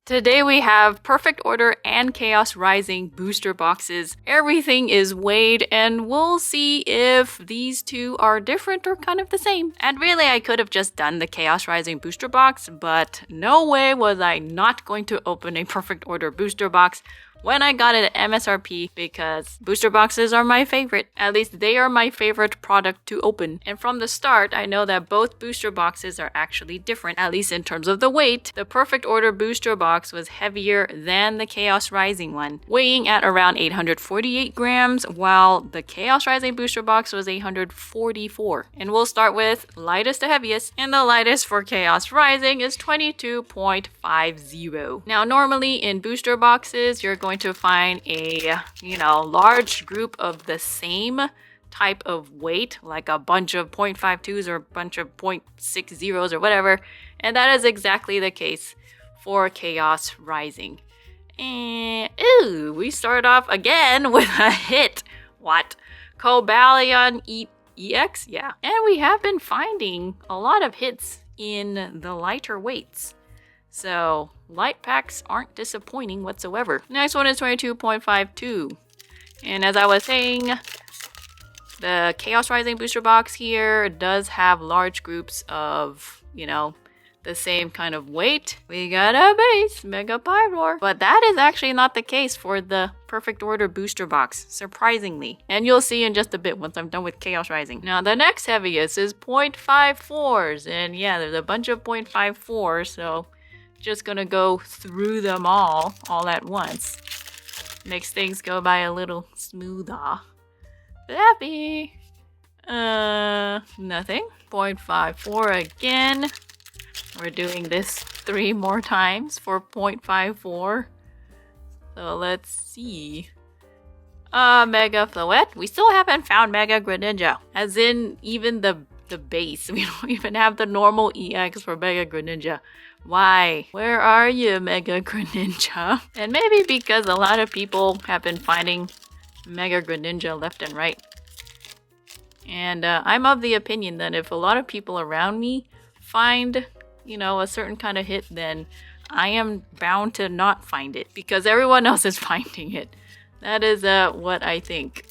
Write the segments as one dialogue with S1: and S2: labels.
S1: Today we have Perfect Order and Chaos Rising booster boxes. Everything is weighed and we'll see if these two are different or kind of the same. And really I could have just done the Chaos Rising booster box, but no way was I not going to open a Perfect Order booster box when I got it at MSRP, because booster boxes are my favorite. At least they are my favorite product to open. And from the start, I know that both booster boxes are actually different, at least in terms of the weight. The Perfect Order booster box was heavier than the Chaos Rising one, weighing at around 848 grams, while the Chaos Rising booster box was 844. And we'll start with lightest to heaviest, and the lightest for Chaos Rising is 22.50. Now, normally in booster boxes, you're going to find a, large group of the same type of weight, like a bunch of 0.52s or a bunch of 0.60s or whatever. And that is exactly the case for Chaos Rising. And ooh, we start off again with a hit. What? Cobalion EX? Yeah. And we have been finding a lot of hits in the lighter weights. So light packs aren't disappointing whatsoever. Next one is 22.52. And as I was saying, the Chaos Rising booster box here does have large groups of, the same kind of weight. We got a base Mega Pyroar. But that is actually not the case for the Perfect Order booster box, surprisingly. And you'll see in just a bit once I'm done with Chaos Rising. Now, the next heaviest is 0.54s. And yeah, there's a bunch of 0.54s, so just gonna go through them all at once. Makes things go by a little smoother. Happy. Nothing. 0.54 again. We're doing this 3 more times for 0.54. So let's see. Mega Floette. We still haven't found Mega Greninja. As in, even the base. We don't even have the normal EX for Mega Greninja. Why? Where are you, Mega Greninja? And maybe because a lot of people have been finding Mega Greninja left and right. And I'm of the opinion that if a lot of people around me find, a certain kind of hit, then I am bound to not find it because everyone else is finding it. That is what I think.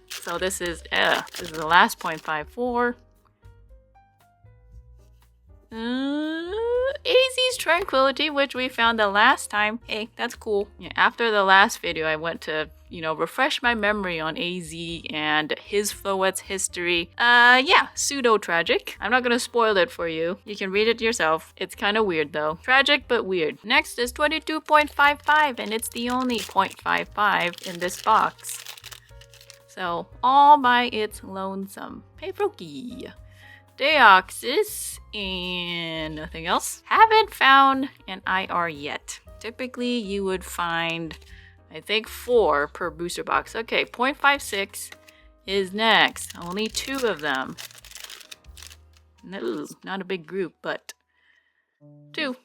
S1: So this is the last 0.54. AZ's Tranquility, which we found the last time. Hey, that's cool. Yeah, after the last video, I went to, refresh my memory on AZ and his Floette's history. Pseudo tragic. I'm not gonna spoil it for you. You can read it yourself. It's kind of weird though. Tragic but weird. Next is 22.55, and it's the only 0.55 in this box. So, all by its lonesome. Hey, Froakie. Deoxys, and nothing else. Haven't found an IR yet. Typically, you would find, I think, 4 per booster box. Okay, 0.56 is next. Only 2 of them. No, not a big group, but 2.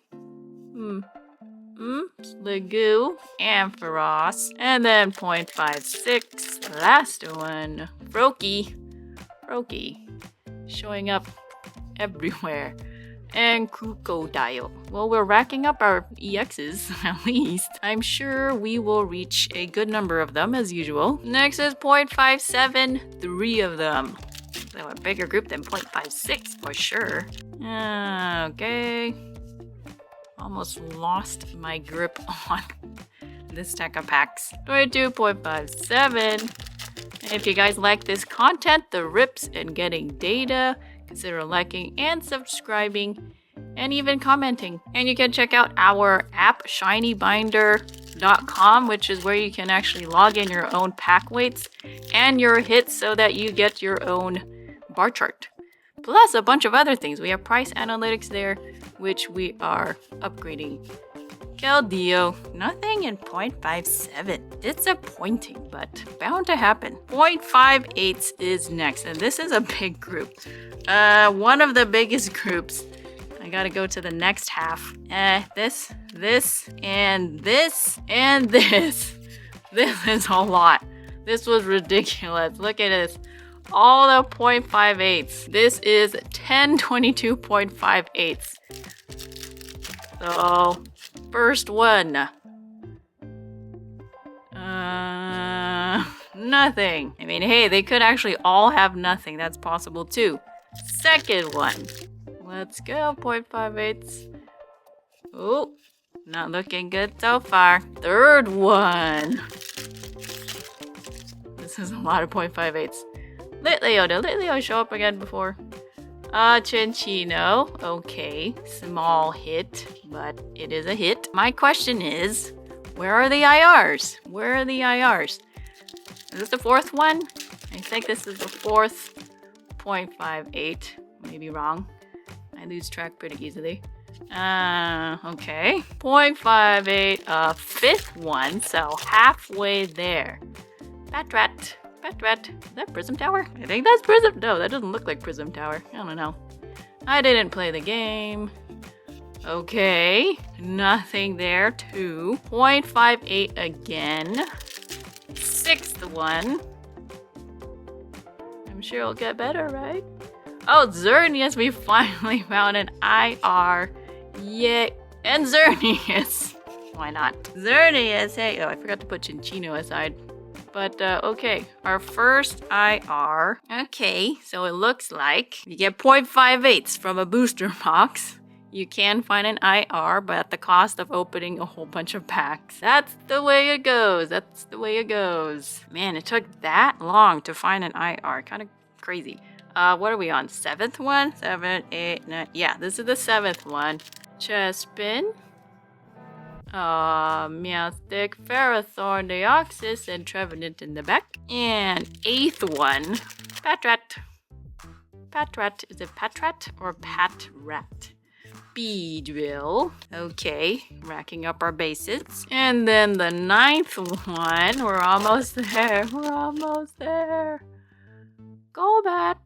S1: Sligoo, Ampharos, and then 0.56. Last one, Froakie. Showing up everywhere. And Crocodile. Well, we're racking up our EXs, at least. I'm sure we will reach a good number of them, as usual. Next is 0.57, 3 of them. So a bigger group than 0.56, for sure. Okay. Almost lost my grip on this stack of packs. 22.57. And if you guys like this content, the rips and getting data, consider liking and subscribing and even commenting. And you can check out our app, ShinyBinder.com, which is where you can actually log in your own pack weights and your hits so that you get your own bar chart. Plus a bunch of other things. We have price analytics there, which we are upgrading. Keldeo, nothing in 0.57. Disappointing, but bound to happen. 0.58 is next, and this is a big group. One of the biggest groups. I gotta go to the next half. This, and this, and this. This is a lot. This was ridiculous. Look at this. All the 0.58s. This is 1022.58. So First one. Nothing. I mean, hey, they could actually all have nothing. That's possible too. Second one. Let's go, 0.58s. Oh, not looking good so far. Third one. This is a lot of 0.58s. Litleo, did Litleo show up again before? Cinchino. Okay, small hit, but it is a hit. My question is, where are the IRs? Where are the IRs? Is this the fourth one? I think this is the fourth 0.58. Maybe wrong. I lose track pretty easily. Okay. 0.58, fifth one, so halfway there. Patrat. Patrat. Is that Prism Tower? I think that's Prism. No, that doesn't look like Prism Tower. I don't know. I didn't play the game. Okay. Nothing there, too. 0.58 again. Sixth one. I'm sure it'll get better, right? Oh, Xerneas, we finally found an IR. Yay. And Xerneas. Why not? Xerneas, hey. Oh, I forgot to put Cinchino aside. But, okay. Our first IR. Okay, so it looks like you get 0.58s from a booster box. You can find an IR, but at the cost of opening a whole bunch of packs. That's the way it goes. That's the way it goes. Man, it took that long to find an IR. Kind of crazy. What are we on? Seventh one? 7, 8, 9. Yeah, this is the seventh one. Chespin. Meowstic, Ferrothorn, Deoxys, and Trevenant in the back. And eighth one. Patrat. Patrat. Is it Patrat or Patrat? Beedrill. Okay, racking up our bases. And then the ninth one. We're almost there. We're almost there. Golbat.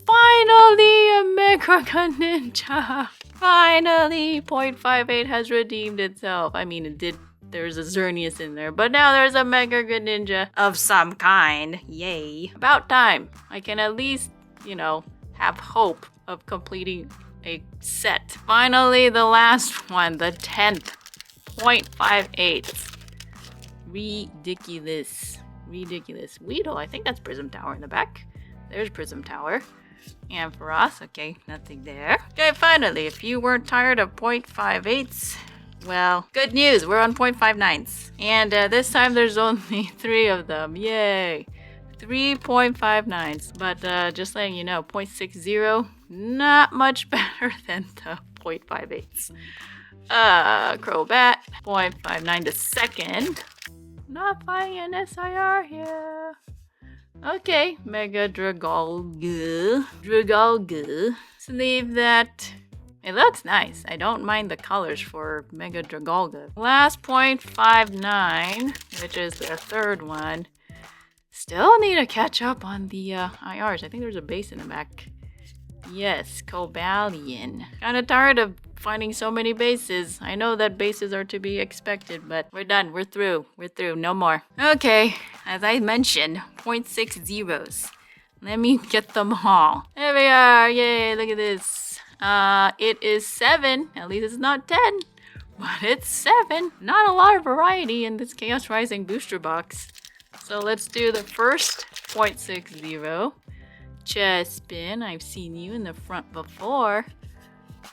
S1: Finally, a Mega Ninja. Finally, 0.58 has redeemed itself. I mean, it did. There's a Xerneas in there, but now there's a Mega Ninja of some kind. Yay. About time. I can at least, you know, have hope of completing a set. Finally, the last one, the 10th, 0.58. Ridiculous. Ridiculous. Weedle, I think that's Prism Tower in the back. There's Prism Tower. And for us, okay, nothing there. Okay, finally, if you weren't tired of 0.58s, well, good news, we're on 0.59s. And this time there's only 3 of them. Yay. 3.59s. But just letting you know, 0.60, not much better than the 0.58s. Crobat, 0.59 to second. Not finding an SIR here. Okay, Mega Dragalga. Dragalga. Sleeve that. It looks nice. I don't mind the colors for Mega Dragalga. Last 0.59, which is the third one. Still need to catch up on the IRs. I think there's a base in the back. Yes, Cobalion. Kinda tired of finding so many bases. I know that bases are to be expected, but we're done. We're through. We're through. No more. Okay, as I mentioned, 0.60s. Let me get them all. There we are. Yay, look at this. It is 7. At least it's not 10. But it's 7. Not a lot of variety in this Chaos Rising booster box. So let's do the first 0.60. Chespin, I've seen you in the front before.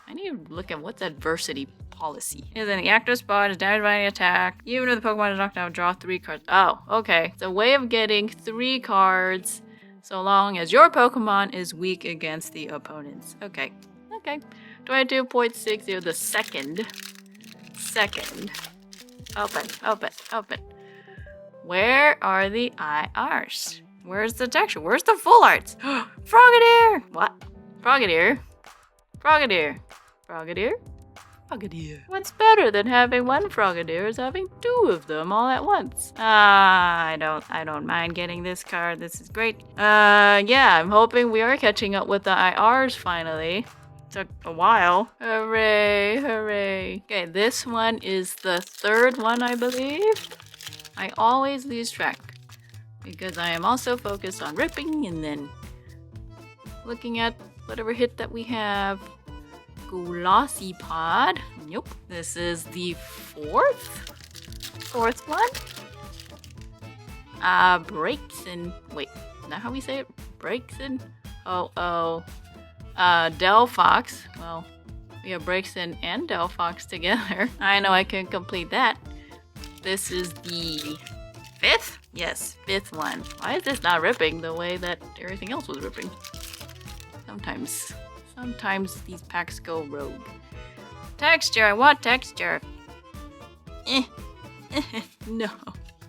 S1: I need to look at what's adversity policy. Is an active spot is damaged by an attack. Even if the Pokemon is knocked out, draw 3 cards. Oh, okay. It's a way of getting 3 cards so long as your Pokemon is weak against the opponents. Okay. Okay. 22.60, the second. Open, open, open. Where are the IRs? Where's the texture? Where's the full arts? Frogadier! What? Frogadier? Frogadier? Frogadier? Frogadier. What's better than having one Frogadier is having 2 of them all at once. I don't mind getting this card. This is great. Yeah, I'm hoping we are catching up with the IRs finally. Took a while. Hooray, hooray. Okay, this one is the third one, I believe. I always lose track because I am also focused on ripping and then looking at whatever hit that we have. Glossy Pod. Nope. This is the fourth one. Breaks and wait, is that how we say it? Breaks and Delphox. Well, we have Breakson and Delphox together. I know I can complete that. This is the fifth? Yes, fifth one. Why is this not ripping the way that everything else was ripping? Sometimes these packs go rogue. Texture, I want texture.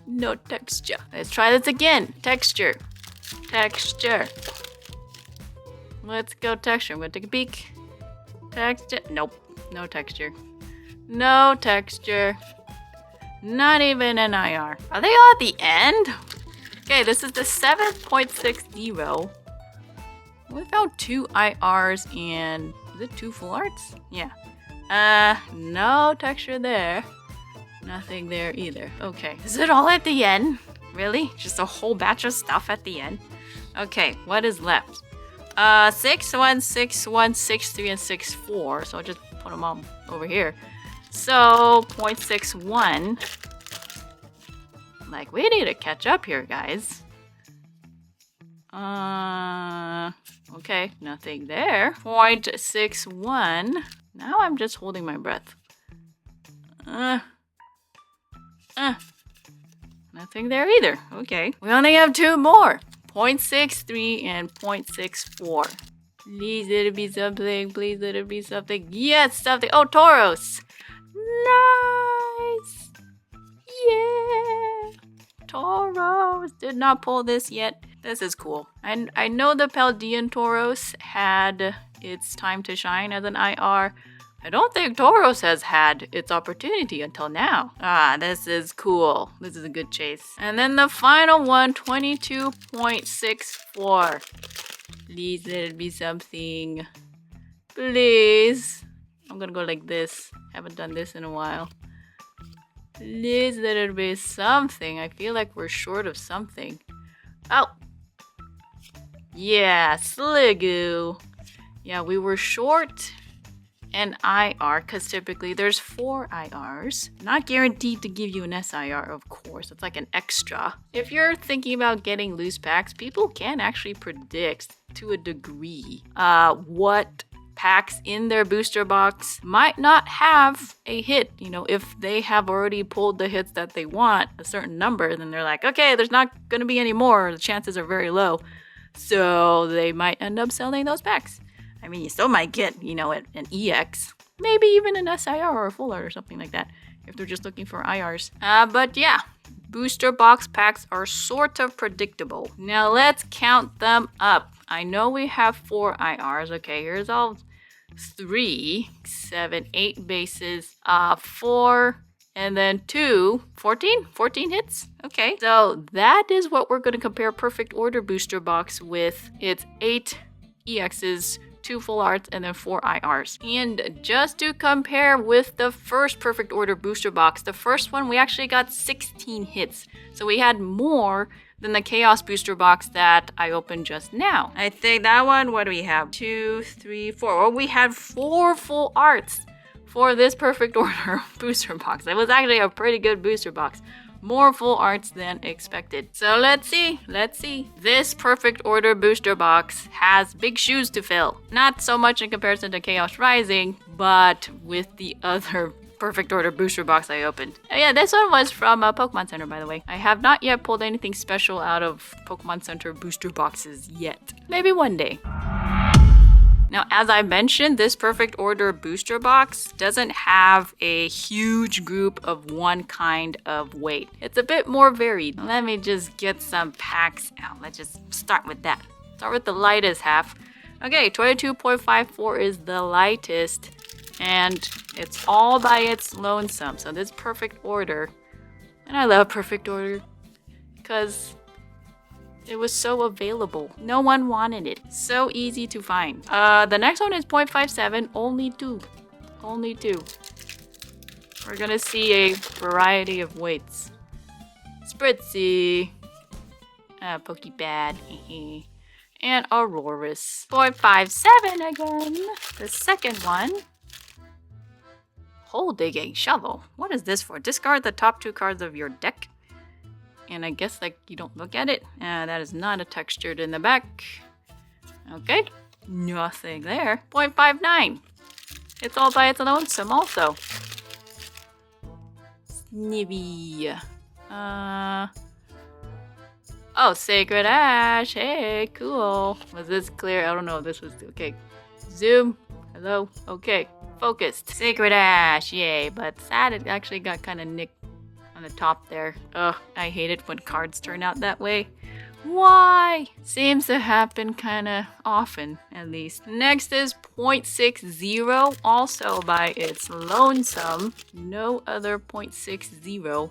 S1: No texture. Let's try this again. Texture. Let's go texture. I'm gonna take a peek. Texture. Nope. No texture. No texture. Not even an IR. Are they all at the end? Okay, this is the 7.60. We found 2 IRs and is it 2 full arts? Yeah. No texture there. Nothing there either. Okay. Is it all at the end? Really? Just a whole batch of stuff at the end? Okay, what is left? 6, 1, 6, 1, 6, 3, and 6, 4. So I'll just put them all over here. So 0.61. Like, we need to catch up here, guys. Okay, nothing there. 0.61. Now I'm just holding my breath. Nothing there either. Okay. We only have 2 more. 0.63 and 0.64. Please let it be something. Please let it be something. Yes, something. Oh, Tauros. Nice. Yeah. Tauros. Did not pull this yet. This is cool. And I know the Paldean Tauros had its time to shine as an IR. I don't think Tauros has had its opportunity until now. Ah, this is cool. This is a good chase. And then the final one, 22.64. Please let it be something. Please. I'm gonna go like this. Haven't done this in a while. Please let it be something. I feel like we're short of something. Oh. Yeah, Sliggoo. Yeah, we were short an IR, because typically there's 4 IRs. Not guaranteed to give you an SIR, of course. It's like an extra. If you're thinking about getting loose packs, people can actually predict to a degree what packs in their booster box might not have a hit. You know, if they have already pulled the hits that they want, a certain number, then they're like, okay, there's not going to be any more. The chances are very low. So they might end up selling those packs. I mean, you still might get, you know, an EX, maybe even an SIR or a full art or something like that, if they're just looking for IRs. But yeah, booster box packs are sort of predictable. Now let's count them up. I know we have 4 IRs. Okay, here's all 3, 7, 8 bases, 4, and then 2, 14 hits. Okay, so that is what we're going to compare Perfect Order booster box with. It's 8 EXs, 2 full arts, and then 4 IRs. And just to compare with the first Perfect Order booster box, the first one we actually got 16 hits. So we had more than the Chaos booster box that I opened just now. I think that one, what do we have? 2, 3, 4. Well, we had 4 full arts for this Perfect Order booster box. It was actually a pretty good booster box. More full arts than expected. So let's see. This Perfect Order booster box has big shoes to fill. Not so much in comparison to Chaos Rising, but with the other Perfect Order booster box I opened. Oh yeah, this one was from Pokemon Center, by the way. I have not yet pulled anything special out of Pokemon Center booster boxes yet. Maybe one day. Now, as I mentioned, this Perfect Order booster box doesn't have a huge group of one kind of weight. It's a bit more varied. Let me just get some packs out. Let's just start with that. Start with the lightest half. Okay, 22.54 is the lightest, and it's all by its lonesome. So this Perfect Order, and I love Perfect Order because it was so available. No one wanted it. So easy to find. The next one is 0.57. Only 2. Only 2. We're gonna see a variety of weights. Spritzy. Pokebad. And Aurorus. 0.57 again. The second one. Hole digging shovel. What is this for? Discard the top 2 cards of your deck. And I guess like you don't look at it. That is not a textured in the back. Okay. Nothing there. 0.59. It's all by its lonesome also. Snibby. Oh, Sacred Ash. Hey, cool. Was this clear? I don't know. This was okay. Zoom. Hello. Okay. Focused. Sacred Ash. Yay. But sad it actually got kind of nicked on the top there. Ugh. I hate it when cards turn out that way. Why? Seems to happen kind of often, at least. Next is 0.60. Also by its lonesome. No other 0.60.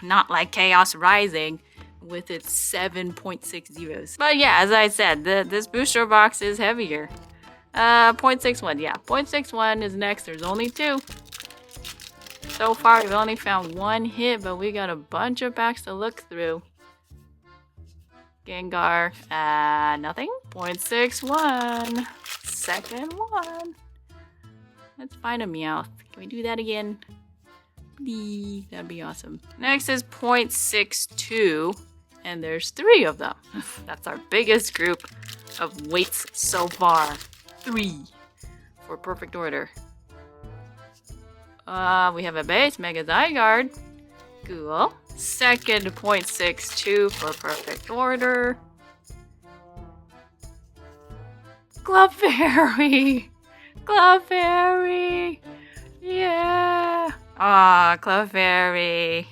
S1: Not like Chaos Rising with its 7.60s. But yeah, as I said, this booster box is heavier. 0.61, yeah. 0.61 is next. There's only 2. So far, we've only found 1 hit, but we got a bunch of packs to look through. Gengar, nothing. 0.61. Second one. Let's find a Meowth. Can we do that again? Please, that'd be awesome. Next is 0.62. And there's 3 of them. That's our biggest group of weights so far. 3 for perfect order. We have a base, Mega Zygarde. Cool. Second 0.62 for perfect order. Clefairy! Clefairy! Yeah! Clefairy.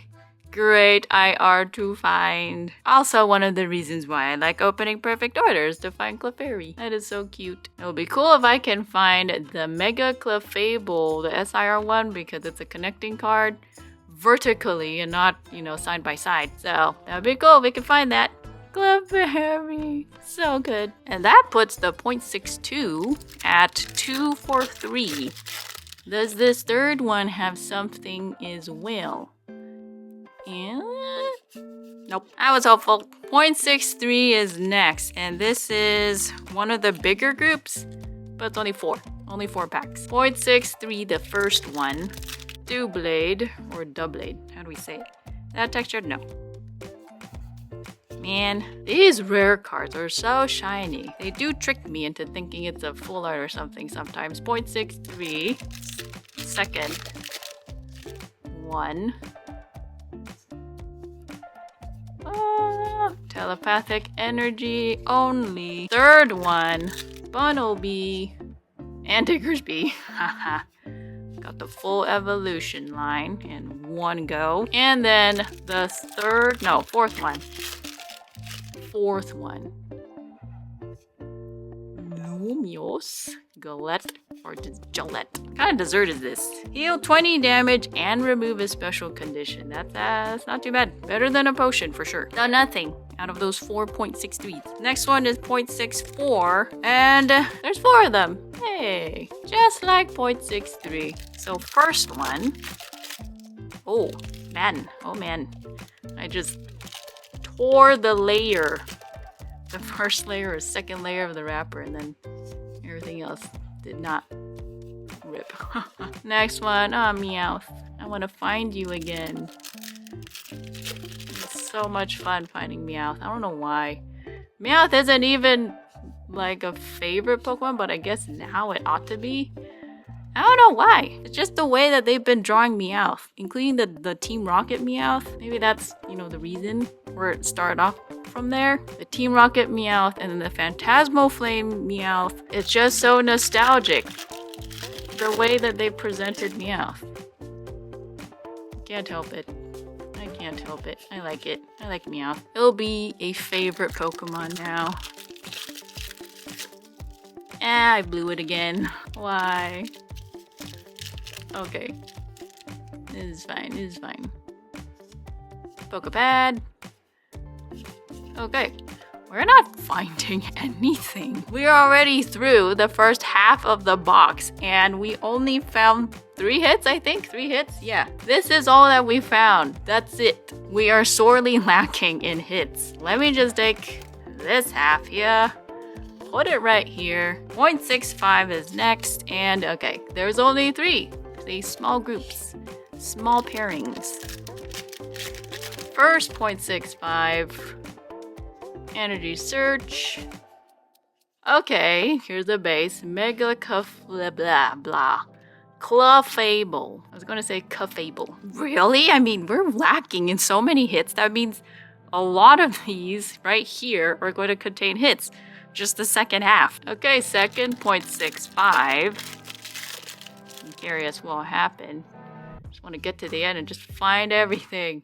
S1: Great IR to find. Also one of the reasons why I like opening perfect orders, to find Clefairy. That is so cute. It would be cool if I can find the Mega Clefable, the SIR one, because it's a connecting card vertically and not, side by side. So that would be cool if we can find that. Clefairy. So good. And that puts the 0.62 at 243. Does this third one have something as well? Nope. I was hopeful. 0.63 is next, and this is one of the bigger groups, but it's only 4. Only 4 packs. 0.63, the first one. Doublade, or Doublade. How do we say it? That textured? No. Man, these rare cards are so shiny. They do trick me into thinking it's a full art or something sometimes. 0.63. Second. 1. Telepathic energy only. Third one. Bunnelby. And Diggersby. Haha. Got the full evolution line in one go. And then the fourth one. Fourth one. Lumios. Galette. Or Gillette. What kind of dessert is this? Heal 20 damage and remove a special condition. That's not too bad. Better than a potion for sure. Done nothing out of those 4.63. Next one is 0.64. And there's 4 of them. Hey, just like 0.63. So first one. Oh, man. Oh, man. I just tore the layer. The first layer or second layer of the wrapper, and then everything else did not rip. Next one. Oh, Meowth. I want to find you again. It's so much fun finding Meowth. I don't know why. Meowth isn't even like a favorite Pokemon, but I guess now it ought to be. I don't know why. It's just the way that they've been drawing Meowth, including the Team Rocket Meowth. Maybe that's, the reason where it started off from there. The Team Rocket Meowth and then the Phantasmal Flame Meowth. It's just so nostalgic. The way that they presented Meowth. Can't help it. I can't help it. I like it. I like Meowth. It'll be a favorite Pokemon now. I blew it again. Why? Okay. This is fine. This is fine. Pokepad. Okay. We're not finding anything. We're already through the first half of the box, and we only found 3 hits, I think? 3 hits? Yeah. This is all that we found. That's it. We are sorely lacking in hits. Let me just take this half here. Put it right here. 0.65 is next, and okay, there's only 3. See, small groups, small pairings. First 0.65. Energy search. Okay, here's the base. Mega cuff blah blah blah. Clefable. I was gonna say cuffable. Really? I mean, we're lacking in so many hits. That means a lot of these right here are going to contain hits. Just the second half. Okay, second 0.65. I'm curious what will happen. Just want to get to the end and just find everything.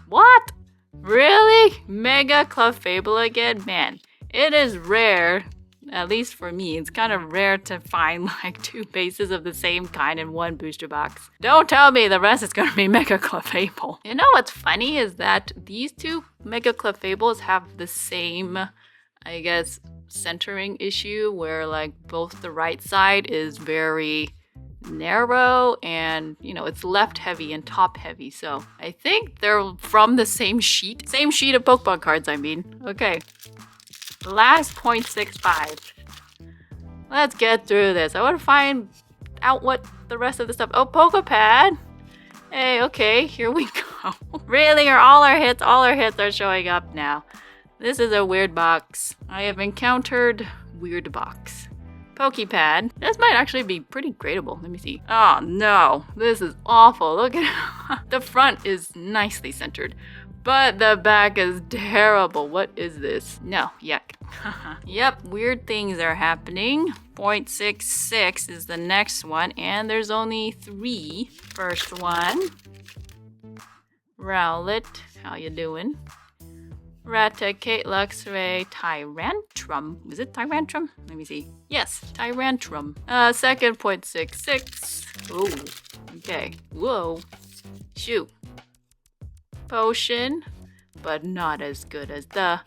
S1: What? Really? Mega Clefable again? Man, it is rare, at least for me, it's kind of rare to find like 2 bases of the same kind in one booster box. Don't tell me the rest is going to be Mega Clefable. You know what's funny is that these 2 Mega Clefables have the same, I guess, centering issue where like both the right side is very narrow and, you know, it's left heavy and top heavy. So I think they're from the same sheet of Pokemon cards, I mean. Okay, last 0.65. Let's get through this. I want to find out what the rest of the stuff. Oh, Pokepad. Hey, okay, here we go. Really, are all our hits are showing up now. This is a weird box. I have encountered weird box. Pokepad. This might actually be pretty gradable. Let me see. Oh no, this is awful. Look at the front is nicely centered, but the back is terrible. What is this? No, yuck. Yep, weird things are happening. 0.66 is the next one, and there's only 3. First one. Rowlet, how you doing? Raticate, Luxray, Tyrantrum. Is it Tyrantrum? Let me see. Yes, Tyrantrum. Second 0.66. Oh, okay. Whoa. Shoot. Potion, but not as good as the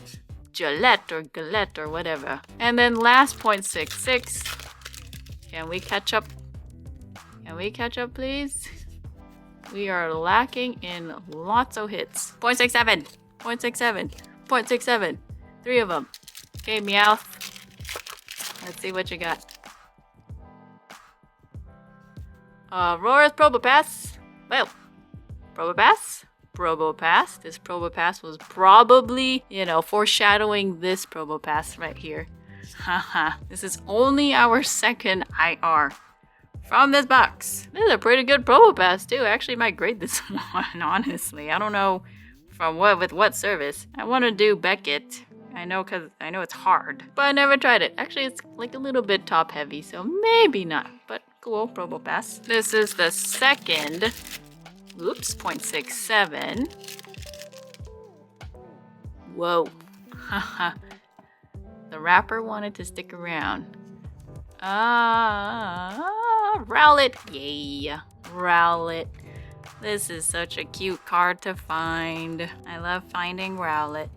S1: Gillette or Galette or whatever. And then last 0.66. Can we catch up? Can we catch up, please? We are lacking in lots of hits. 0.67. 0.67. 0.67. 3 of them. Okay, Meowth. Let's see what you got. Roar's Probopass. Well, Probopass. Probopass. This Probopass was probably, you know, foreshadowing this Probopass right here. Haha. This is only our second IR from this box. This is a pretty good Probopass too. I actually might grade this one, honestly. I don't know from with what service. I want to do Beckett. I know it's hard, but I never tried it. Actually, it's like a little bit top heavy, so maybe not, but cool, Probopass. This is the second, oops, 0.67. Whoa. Haha. The wrapper wanted to stick around. Rowlet. Yay. Rowlet. This is such a cute card to find. I love finding Rowlet.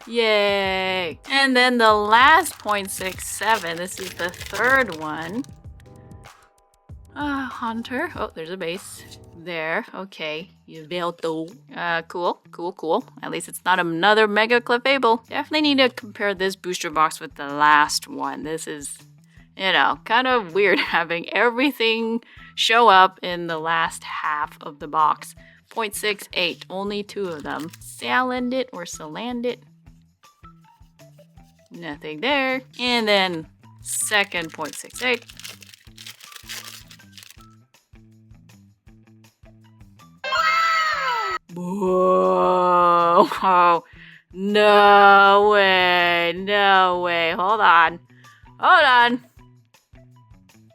S1: Yay! And then the last 0.67, this is the third one. Hunter. Oh, there's a base. There. Okay. Yveltal. Cool. At least it's not another Mega Clefable. Definitely need to compare this booster box with the last one. This is, you know, kind of weird having everything show up in the last half of the box. 0.68, only 2 of them. Salandit or Salandit. Nothing there. And then second 0.68. Whoa. Oh, no way. No way. Hold on.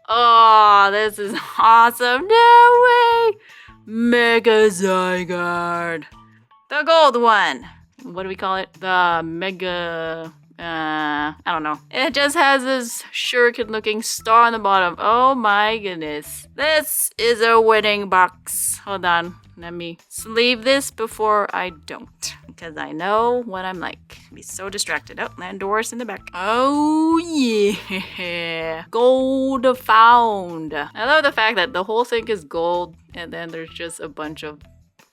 S1: Oh, this is awesome. No way. Mega Zygarde. The gold one. What do we call it? The Mega... I don't know. It just has this shuriken looking star on the bottom. Oh my goodness. This is a winning box. Hold on. Let me sleeve this before I don't. Because I know what I'm like. Be so distracted. Oh, Landorus in the back. Oh yeah. Gold found. I love the fact that the whole thing is gold. And then there's just a bunch of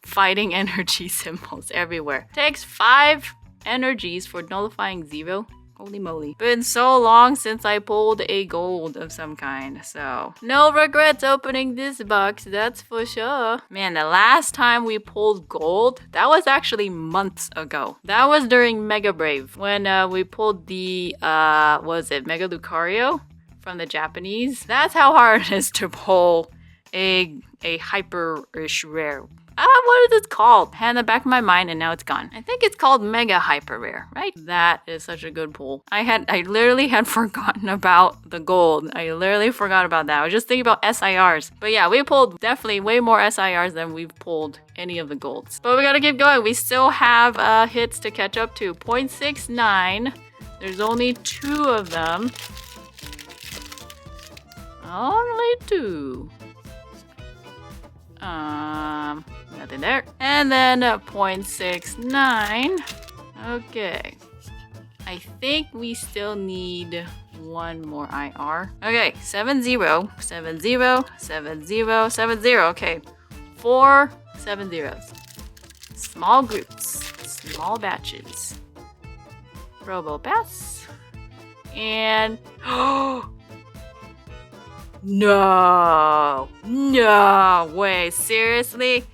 S1: fighting energy symbols everywhere. Takes 5 energies for nullifying 0. Holy moly. Been so long since I pulled a gold of some kind, so no regrets opening this box, that's for sure. Man, the last time we pulled gold, that was actually months ago. That was during Mega Brave when we pulled the, was it Mega Lucario from the Japanese? That's how hard it is to pull a hyper-ish rare. What is it called? Had in the back of my mind and now it's gone. I think it's called Mega Hyper Rare, right? That is such a good pull. I literally had forgotten about the gold. I literally forgot about that. I was just thinking about SIRs. But yeah, we pulled definitely way more SIRs than we've pulled any of the golds. But we gotta keep going. We still have hits to catch up to. 0.69. There's only 2 of them. Only 2. Nothing there. And then 0.69. Okay. I think we still need 1 more IR. Okay, 70, 70, 70, 70. Okay, 4 7-0s. Small groups, small batches. Robo Pass. And no way, seriously?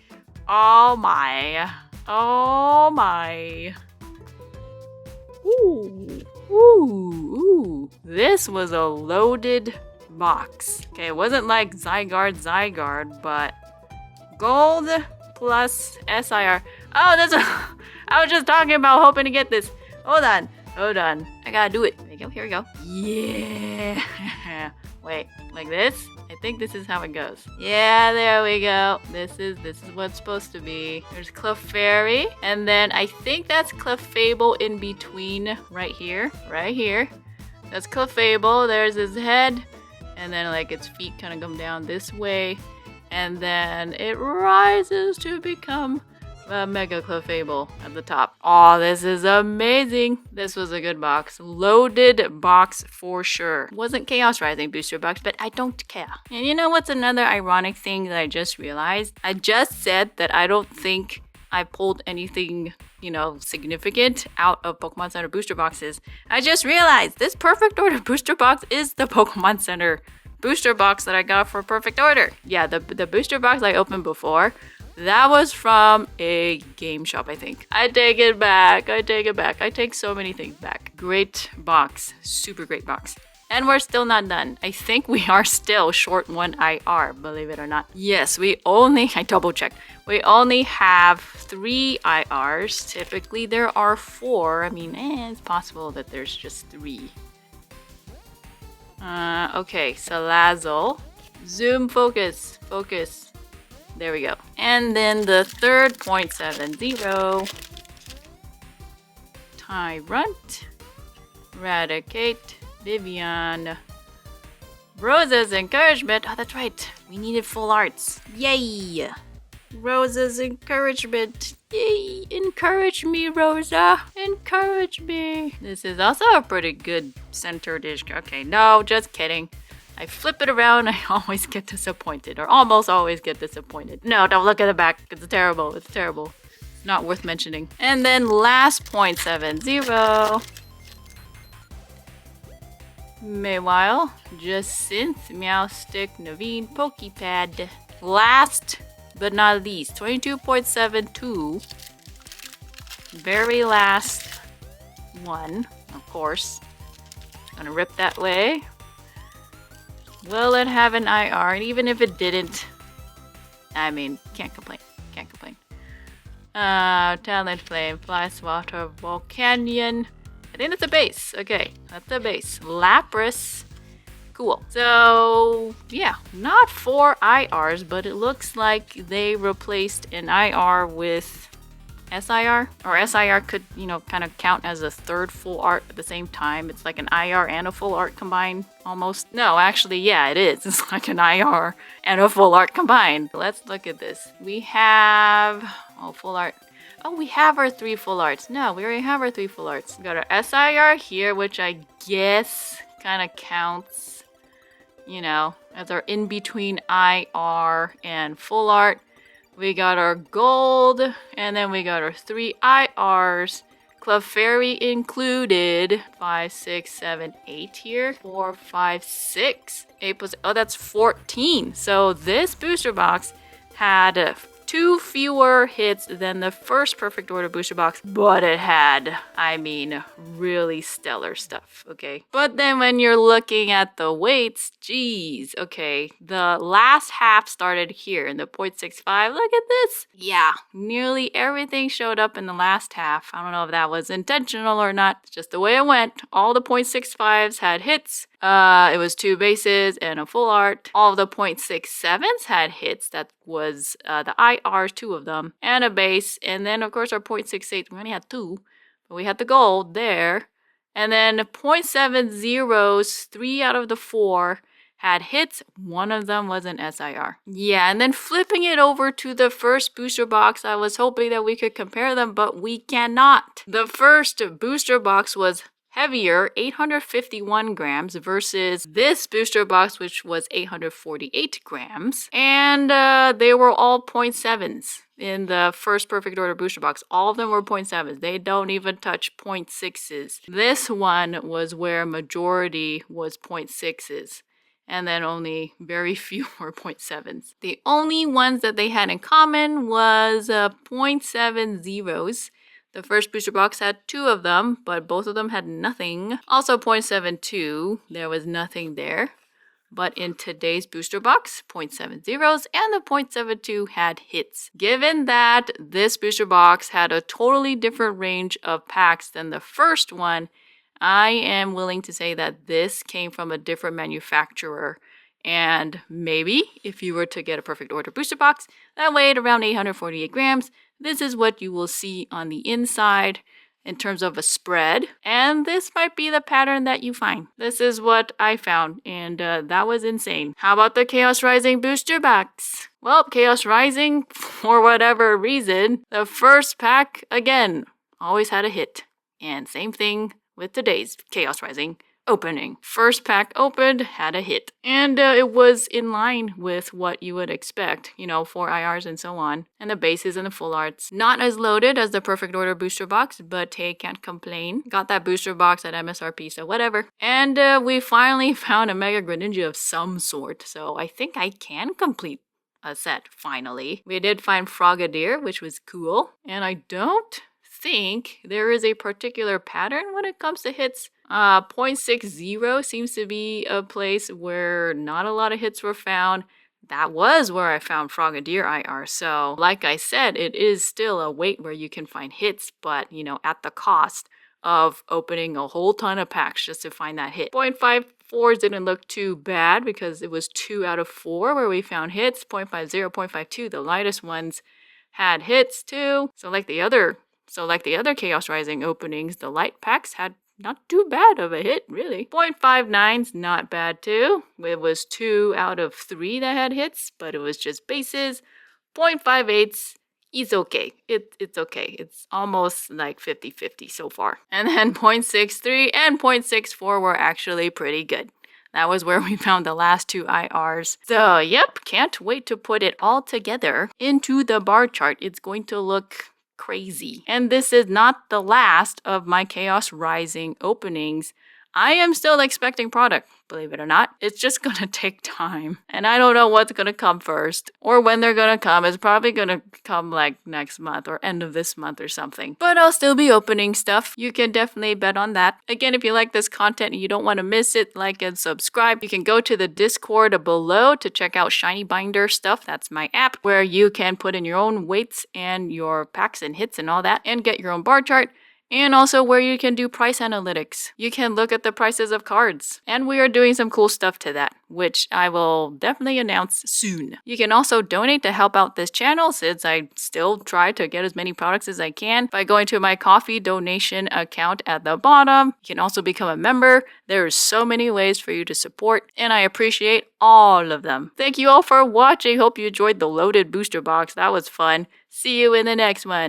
S1: Oh my. Ooh. This was a loaded box. Okay, it wasn't like Zygarde, but gold plus SIR. Oh, that's I was just talking about hoping to get this. Hold on. I gotta do it. Here we go. Yeah. Wait, like this? I think this is how it goes. Yeah, there we go. This is what it's supposed to be. There's Clefairy, and then I think that's Clefable in between right here. That's Clefable. There's his head, and then like its feet kind of come down this way, and then it rises to become Mega Clefable at the top. Oh, this is amazing. This was a good box. Loaded box for sure. Wasn't Chaos Rising booster box, but I don't care. And you know what's another ironic thing that I just realized? I just said that I don't think I pulled anything, you know, significant out of Pokemon Center booster boxes. I just realized this Perfect Order booster box is the Pokemon Center booster box that I got for Perfect Order. Yeah, the booster box I opened before, that was from a game shop, I think. I take it back. I take so many things back. Great box. Super great box. And we're still not done. I think we are still short 1 IR, believe it or not. Yes, I double checked. We only have 3 IRs. Typically there are 4. I mean, it's possible that there's just 3. Okay, Salazzle. Zoom, focus. There we go. And then the third 0.70. Tyrunt. Eradicate. Vivian. Rosa's Encouragement. Oh, that's right. We needed full arts. Yay! Rosa's Encouragement. Yay! Encourage me, Rosa. Encourage me. This is also a pretty good center dish. Okay, no, just kidding. I flip it around, I always get disappointed, or almost always get disappointed. No, don't look at the back. It's terrible. It's not worth mentioning. And then last 0.70. Meanwhile, Jacynth, Meowstick, Naveen, Pokepad. Last but not least, 22.72. Very last one, of course. Gonna rip that way. Will it have an IR? And even if it didn't, I mean, can't complain. Talonflame, Flyswatter, Volcanion. I think that's a base. Okay, that's a base. Lapras. Cool. So, yeah, not 4 IRs, but it looks like they replaced an IR with SIR. Or SIR could, you know, kind of count as a third full art at the same time. It's like an IR and a full art combined, almost. No, actually, yeah, it is. It's like an IR and a full art combined. Let's look at this. We have... Oh, full art. Oh, we have our 3 full arts. No, we already have our 3 full arts. We got our SIR here, which I guess kind of counts, you know, as our in-between IR and full art. We got our gold, and then we got our 3 IRs, Clefairy included 5, 6, 7, 8 here. 4, 5, 6. 8 plus, oh, that's 14. So this booster box had 2 fewer hits than the first Perfect Order booster box, but it had, I mean, really stellar stuff, okay? But then when you're looking at the weights, geez, okay, the last half started here in the 0.65. Look at this. Yeah, nearly everything showed up in the last half. I don't know if that was intentional or not. It's just the way it went. All the 0.65s had hits. It was 2 bases and a full art. All of the 0.67s had hits. That was the IRs, 2 of them, and a base. And then, of course, our 0.68, we only had 2, but we had the gold there. And then 0.70s, 3 out of the 4 had hits. 1 of them was an SIR. Yeah, and then flipping it over to the first booster box, I was hoping that we could compare them, but we cannot. The first booster box was heavier, 851 grams, versus this booster box, which was 848 grams. And they were all 0.7s in the first Perfect Order booster box. All of them were 0.7s. They don't even touch 0.6s. This one was where majority was 0.6s. And then only very few were 0.7s. The only ones that they had in common was 0.70s. The first booster box had 2 of them, but both of them had nothing. Also 0.72, there was nothing there. But in today's booster box, 0.70s and the 0.72 had hits. Given that this booster box had a totally different range of packs than the first one, I am willing to say that this came from a different manufacturer. And maybe if you were to get a Perfect Order booster box that weighed around 848 grams, this is what you will see on the inside in terms of a spread. And this might be the pattern that you find. This is what I found, and that was insane. How about the Chaos Rising booster box? Well, Chaos Rising, for whatever reason, the first pack, again, always had a hit. And same thing with today's Chaos Rising opening. First pack opened, had a hit. And it was in line with what you would expect, you know, for IRs and so on. And the bases and the full arts. Not as loaded as the Perfect Order booster box, but hey, can't complain. Got that booster box at MSRP, so whatever. And we finally found a Mega Greninja of some sort, so I think I can complete a set, finally. We did find Frogadier, which was cool. And I don't think there is a particular pattern when it comes to hits. 0.60 seems to be a place where not a lot of hits were found. That was where I found Frogadier IR. So, like I said, it is still a weight where you can find hits, but, you know, at the cost of opening a whole ton of packs just to find that hit. 0.54s didn't look too bad because it was 2 out of 4 where we found hits. 0.50, 0.52, the lightest ones had hits too. So like the other Chaos Rising openings, the light packs had not too bad of a hit, really. 0.59's not bad too. It was 2 out of 3 that had hits, but it was just bases. 0.58's is okay. It's okay. It's almost like 50-50 so far. And then 0.63 and 0.64 were actually pretty good. That was where we found the last 2 IRs. So, yep, can't wait to put it all together into the bar chart. It's going to look crazy. And this is not the last of my Chaos Rising openings. I am still expecting product, believe it or not. It's just gonna take time. And I don't know what's gonna come first or when they're gonna come. It's probably gonna come like next month or end of this month or something. But I'll still be opening stuff. You can definitely bet on that. Again, if you like this content and you don't want to miss it, like and subscribe. You can go to the Discord below to check out ShinyBinder stuff. That's my app where you can put in your own weights and your packs and hits and all that and get your own bar chart. And also where you can do price analytics. You can look at the prices of cards. And we are doing some cool stuff to that, which I will definitely announce soon. You can also donate to help out this channel since I still try to get as many products as I can by going to my coffee donation account at the bottom. You can also become a member. There are so many ways for you to support, and I appreciate all of them. Thank you all for watching. Hope you enjoyed the loaded booster box. That was fun. See you in the next one.